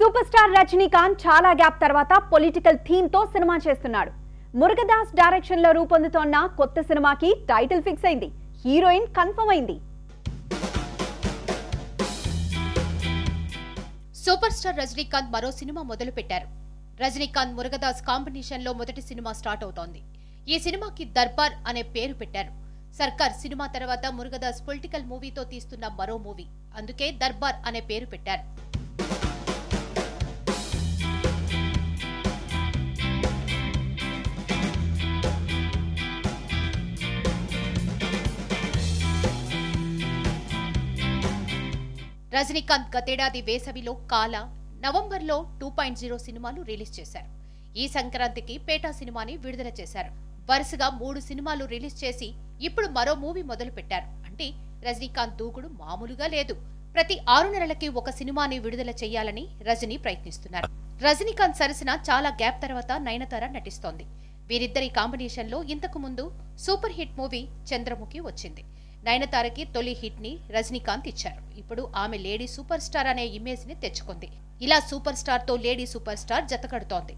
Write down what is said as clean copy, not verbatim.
Super star Rajinikanth చాలా gap తర్వాత political theme తో సినిమా చేస్తున్నాడు. మురుగదాస్ డైరెక్షన్ లో రూపొందుతోన్న కొత్త సినిమాకి టైటిల్ ఫిక్స్ అయింది. హీరోయిన్ కన్ఫర్మ్ అయింది. సూపర్ స్టార్ రజనీకాంత్ మరో సినిమా మొదలు పెట్టారు. రజనీకాంత్ మురుగదాస్ కాంబినేషన్ లో మొదటి సినిమా స్టార్ట్ అవుతోంది. ఈ సినిమాకి దర్బార్ అనే పేరు పెట్టారు. సర్కార్ సినిమా తర్వాత మురుగదాస్ పొలిటికల్ మూవీతో తీస్తున్న మరో మూవీ, అందుకే దర్బార్ అనే పేరు పెట్టారు. రజనీకాంత్ గతేడాది వేసవిలో కాల, నవంబర్లో 2.0 సినిమాలు రిలీజ్ చేశారు. ఈ సంక్రాంతికి పేటా సినిమాని విడుదల చేశారు. వరుసగా 3 సినిమాలు రిలీజ్ చేసి ఇప్పుడు మరో మూవీ మొదలు పెట్టారు. అంటే రజనీకాంత్ దూకుడు మామూలుగా లేదు. ప్రతి 6 నెలలకి ఒక సినిమాని విడుదల చేయాలని రజనీ ప్రయత్నిస్తున్నారు. రజనీకాంత్ సరసన చాలా గ్యాప్ తర్వాత నయనతార నటిస్తోంది. వీరిద్దరి కాంబినేషన్ లో ఇంతకు ముందు సూపర్ హిట్ మూవీ చంద్రముఖి వచ్చింది. నయనతారకి తొలి హిట్ ని రజనీకాంత్ ఇచ్చారు. ఇప్పుడు ఆమె లేడీ సూపర్ స్టార్ అనే ఇమేజ్ ని తెచ్చుకుంది. ఇలా సూపర్ స్టార్ తో లేడీ సూపర్ స్టార్ జతకడుతోంది.